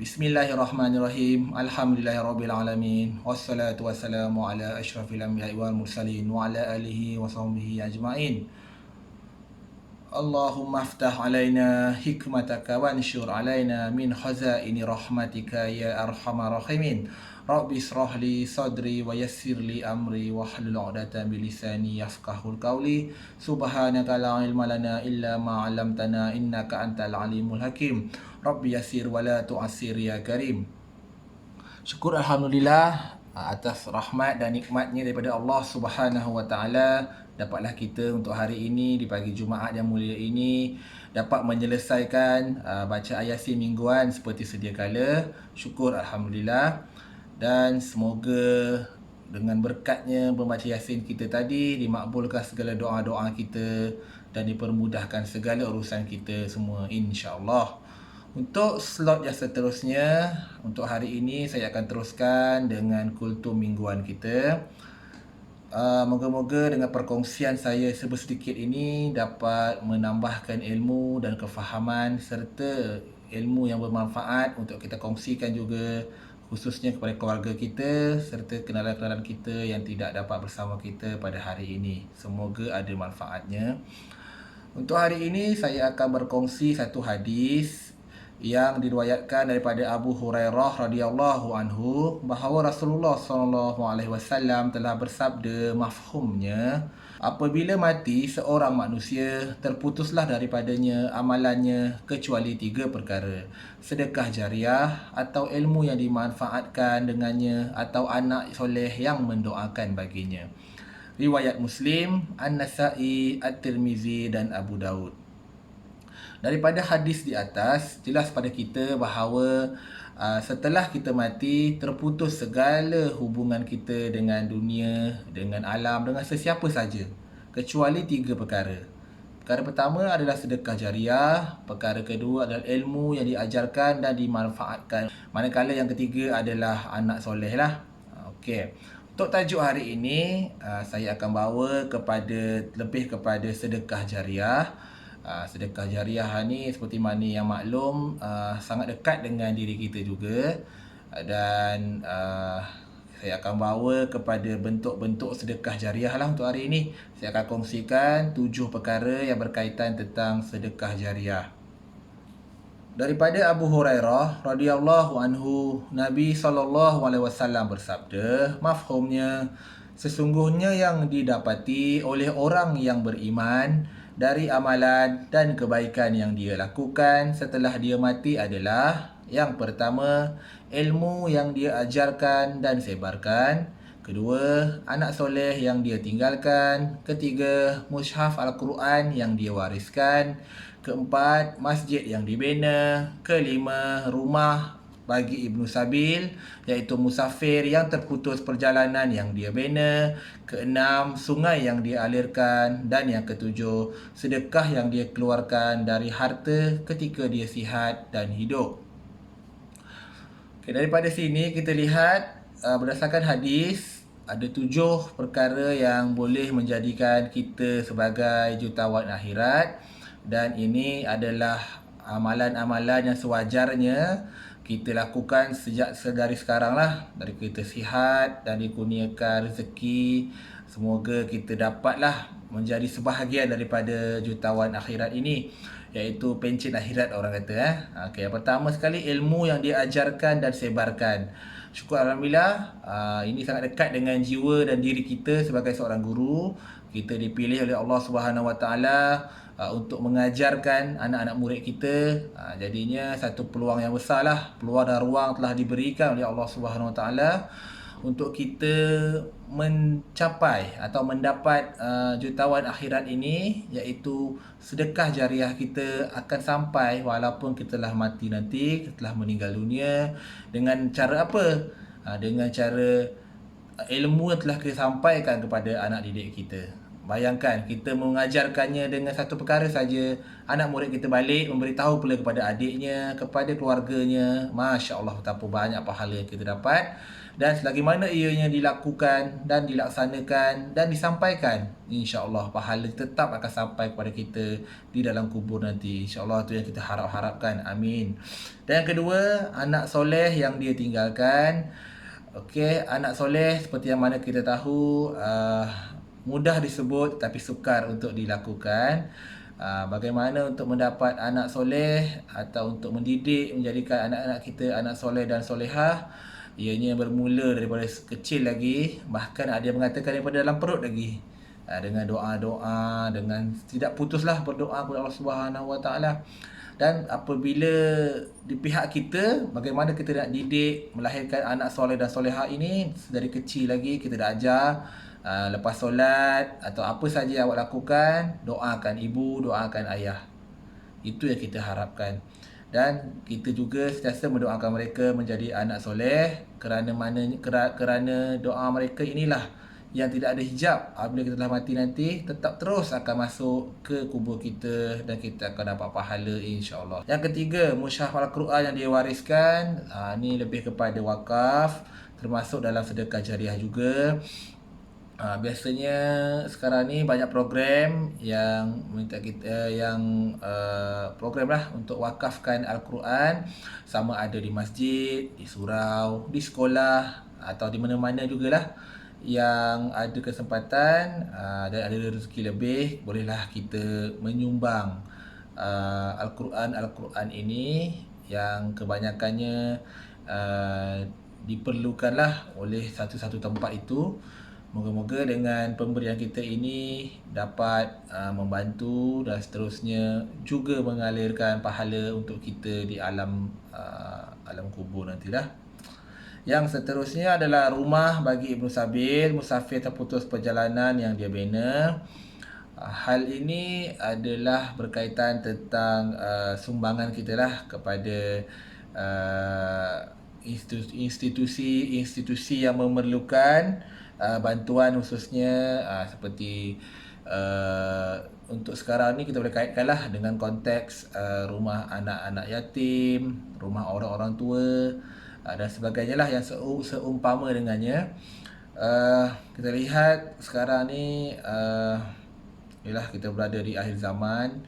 Bismillahirrahmanirrahim. Alhamdulillahirabbil alamin. Wassalatu wassalamu ala asyrafil anbiya'i wal mursalin wa ala alihi wa sahbihi ajma'in. Allahumma aftah alaina hikmataka wanshur alaina min khazaini rahmatika ya arhamar rahimin. Rabbi israh li sadri wa yassir li amri wa hlul 'uqdatam min lisani yafqahul qawli. Subhanaka la ilma lana illa ma 'allamtana innaka antal alimul hakim. Rabbi yassir wa la tu'assir ya karim. Syukur alhamdulillah atas rahmat dan nikmatnya daripada Allah Subhanahu wa taala, dapatlah kita untuk hari ini di pagi Jumaat yang mulia ini dapat menyelesaikan baca ayat Yasin mingguan seperti sedia kala. Syukur alhamdulillah, dan semoga dengan berkatnya membaca Yasin kita tadi dimakbulkan segala doa-doa kita dan dipermudahkan segala urusan kita semua, insya-Allah. Untuk slot yang seterusnya, untuk hari ini saya akan teruskan dengan kultum mingguan kita. Moga-moga dengan perkongsian saya sedikit ini dapat menambahkan ilmu dan kefahaman serta ilmu yang bermanfaat untuk kita kongsikan juga, khususnya kepada keluarga kita serta kenalan-kenalan kita yang tidak dapat bersama kita pada hari ini. Semoga ada manfaatnya. Untuk hari ini saya akan berkongsi satu hadis yang diriwayatkan daripada Abu Hurairah radhiyallahu anhu bahawa Rasulullah sallallahu alaihi wasallam telah bersabda, mafhumnya, apabila mati seorang manusia, terputuslah daripadanya amalannya kecuali 3 perkara: sedekah jariah atau ilmu yang dimanfaatkan dengannya atau anak soleh yang mendoakan baginya. Riwayat Muslim, An-Nasa'i, At-Tirmizi dan Abu Daud. Daripada hadis di atas, jelas pada kita bahawa setelah kita mati, terputus segala hubungan kita dengan dunia, dengan alam, dengan sesiapa saja, kecuali 3 perkara. Perkara pertama adalah sedekah jariah, perkara kedua adalah ilmu yang diajarkan dan dimanfaatkan, manakala yang ketiga adalah anak soleh lah. Okey. Untuk tajuk hari ini, saya akan bawa lebih kepada sedekah jariah. Sedekah jariah ni seperti mana yang maklum, sangat dekat dengan diri kita juga, dan saya akan bawa kepada bentuk-bentuk sedekah jariah lah untuk hari ini. Saya akan kongsikan 7 perkara yang berkaitan tentang sedekah jariah. Daripada Abu Hurairah radhiyallahu anhu, Nabi SAW bersabda, mafhumnya, sesungguhnya yang didapati oleh orang yang beriman dari amalan dan kebaikan yang dia lakukan setelah dia mati adalah: yang pertama, ilmu yang dia ajarkan dan sebarkan; kedua, anak soleh yang dia tinggalkan; ketiga, mushaf Al-Quran yang dia wariskan; keempat, masjid yang dibina; kelima, rumah bagi Ibnu Sabil, iaitu musafir yang terputus perjalanan yang dia bina; keenam, sungai yang dia alirkan; dan yang ketujuh, sedekah yang dia keluarkan dari harta ketika dia sihat dan hidup. Okay, daripada sini kita lihat berdasarkan hadis, ada 7 perkara yang boleh menjadikan kita sebagai jutawan akhirat, dan ini adalah amalan-amalan yang sewajarnya kita lakukan sejak sedari sekarang lah, dari kita sihat dan dikurniakan rezeki. Semoga kita dapatlah menjadi sebahagian daripada jutawan akhirat ini, iaitu pencen akhirat orang kata. Okay, yang pertama sekali, ilmu yang diajarkan dan sebarkan. Syukur alhamdulillah, ini sangat dekat dengan jiwa dan diri kita sebagai seorang guru. Kita dipilih oleh Allah Subhanahu Wa Taala untuk mengajarkan anak-anak murid kita. Jadinya satu peluang yang besar lah, peluang dan ruang telah diberikan oleh Allah Subhanahu Wa Taala untuk kita mencapai atau mendapat jutawan akhirat ini, iaitu sedekah jariah kita akan sampai walaupun kita telah mati nanti, kita telah meninggal dunia. Dengan cara apa? Dengan cara ilmu yang telah kita sampaikan kepada anak didik kita. Bayangkan kita mengajarkannya dengan satu perkara saja, anak murid kita balik memberitahu pula kepada adiknya, kepada keluarganya. Masya Allah, betapa banyak pahala yang kita dapat. Dan selagi mana ianya dilakukan dan dilaksanakan dan disampaikan, insya Allah pahala tetap akan sampai kepada kita di dalam kubur nanti. Insya Allah itu yang kita harapkan. Amin. Dan yang kedua, anak soleh yang dia tinggalkan. Okey, anak soleh seperti yang mana kita tahu, mudah disebut tapi sukar untuk dilakukan. Bagaimana untuk mendapat anak soleh atau untuk mendidik, menjadikan anak-anak kita anak soleh dan solehah? Ianya bermula daripada kecil lagi, bahkan ada yang mengatakan daripada dalam perut lagi. Dengan doa-doa, dengan tidak putuslah berdoa kepada Allah Subhanahu Wa Taala. Dan apabila di pihak kita, bagaimana kita nak didik, melahirkan anak soleh dan solehah ini dari kecil lagi, kita dah ajar. Lepas solat atau apa saja awak lakukan, doakan ibu, doakan ayah. Itu yang kita harapkan. Dan kita juga sentiasa mendoakan mereka menjadi anak soleh, kerana doa mereka inilah yang tidak ada hijab. Apabila kita telah mati nanti, tetap terus akan masuk ke kubur kita dan kita akan dapat pahala, insya-Allah. Yang ketiga, mushaf Al-Quran yang dia wariskan. Ini lebih kepada wakaf, termasuk dalam sedekah jariah juga. Biasanya sekarang ni banyak program yang minta kita program lah untuk wakafkan Al-Quran, sama ada di masjid, di surau, di sekolah atau di mana-mana jugalah yang ada kesempatan dan ada rezeki lebih, bolehlah kita menyumbang Al-Quran ini yang kebanyakannya diperlukanlah oleh satu-satu tempat itu. Moga-moga dengan pemberian kita ini dapat membantu dan seterusnya juga mengalirkan pahala untuk kita di alam kubur nantilah. Yang seterusnya adalah rumah bagi Ibnu Sabil, musafir terputus perjalanan yang dia bina. Hal ini adalah berkaitan tentang sumbangan kita lah kepada institusi yang memerlukan bantuan, khususnya seperti untuk sekarang ni kita boleh kaitkanlah dengan konteks rumah anak-anak yatim, rumah orang-orang tua dan sebagainya lah yang seumpama dengannya. Kita lihat sekarang ni yalah, kita berada di akhir zaman.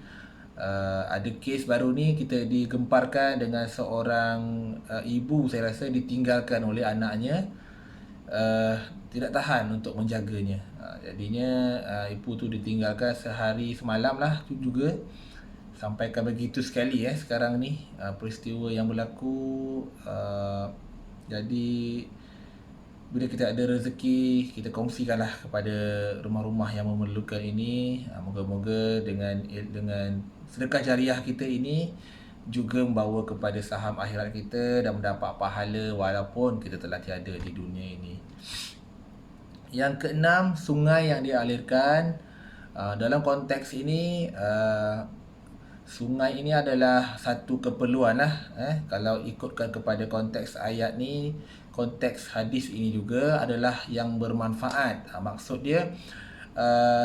Ada kes baru ni kita digemparkan dengan seorang ibu, saya rasa ditinggalkan oleh anaknya, tidak tahan untuk menjaganya. Jadinya ibu tu ditinggalkan sehari semalam lah tu juga. Sampaikan begitu sekali sekarang ni peristiwa yang berlaku. Jadi bila kita ada rezeki, kita kongsikanlah kepada rumah-rumah yang memerlukan ini. Moga-moga dengan sedekah jariah kita ini juga membawa kepada saham akhirat kita dan mendapat pahala walaupun kita telah tiada di dunia ini. Yang keenam, sungai yang dialirkan. Dalam konteks ini, sungai ini adalah satu keperluan lah. Kalau ikutkan kepada konteks ayat ni, konteks hadis ini juga adalah yang bermanfaat. Maksud dia,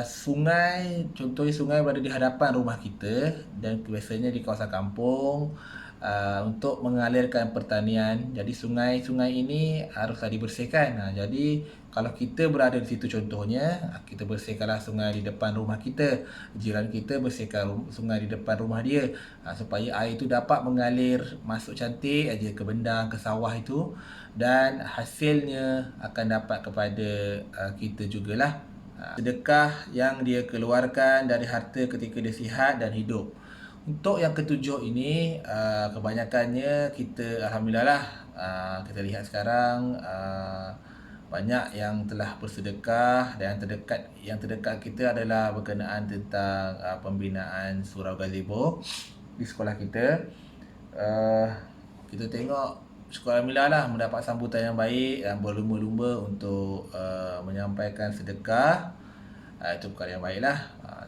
sungai, contohnya sungai berada di hadapan rumah kita dan biasanya di kawasan kampung untuk mengalirkan pertanian. Jadi sungai-sungai ini haruslah dibersihkan. Jadi kalau kita berada di situ, contohnya kita bersihkanlah sungai di depan rumah kita, jiran kita bersihkan sungai di depan rumah dia, supaya air itu dapat mengalir masuk cantik aja ke bendang, ke sawah itu, dan hasilnya akan dapat kepada kita jugalah. Sedekah yang dia keluarkan dari harta ketika dia sihat dan hidup. Untuk yang ketujuh ini, kebanyakannya kita alhamdulillah lah, kita lihat sekarang banyak yang telah bersedekah, dan yang terdekat kita adalah berkenaan tentang pembinaan surau gazebo di sekolah kita. Kita tengok syukur alhamdulillah lah mendapat sambutan yang baik dan berlumba-lumba untuk menyampaikan sedekah. Itu perkara yang baiklah.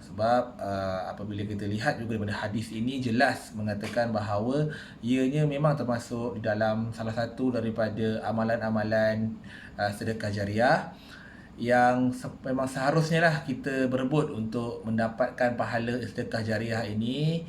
Sebab apabila kita lihat juga daripada hadis ini, jelas mengatakan bahawa ianya memang termasuk di dalam salah satu daripada amalan-amalan sedekah jariah memang seharusnya lah kita berebut untuk mendapatkan pahala sedekah jariah ini,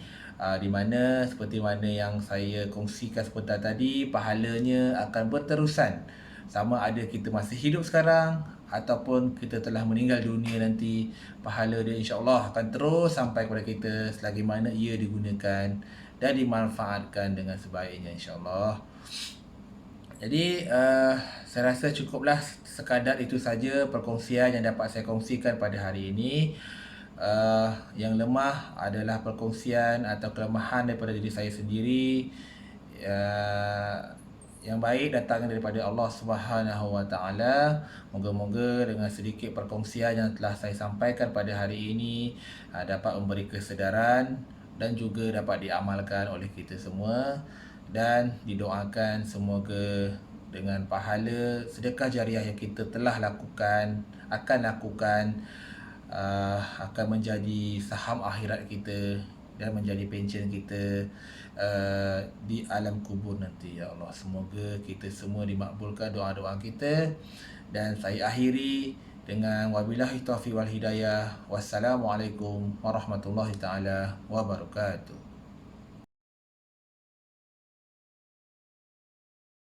di mana seperti mana yang saya kongsikan sebentar tadi, pahalanya akan berterusan sama ada kita masih hidup sekarang ataupun kita telah meninggal dunia nanti. Pahala dia insya-Allah akan terus sampai kepada kita selagi mana ia digunakan dan dimanfaatkan dengan sebaiknya insya-Allah. Jadi saya rasa cukuplah sekadar itu saja perkongsian yang dapat saya kongsikan pada hari ini. Yang lemah adalah perkongsian atau kelemahan daripada diri saya sendiri. Yang baik datang daripada Allah Subhanahu Wa Taala. Moga-moga dengan sedikit perkongsian yang telah saya sampaikan pada hari ini dapat memberi kesedaran dan juga dapat diamalkan oleh kita semua, dan didoakan semoga dengan pahala sedekah jariah yang kita telah lakukan, akan lakukan, akan menjadi saham akhirat kita dan menjadi pencen kita di alam kubur nanti. Ya Allah, semoga kita semua dimakbulkan doa-doa kita. Dan saya akhiri dengan wabillahi taufiq wal hidayah. Wassalamualaikum warahmatullahi taala wabarakatuh.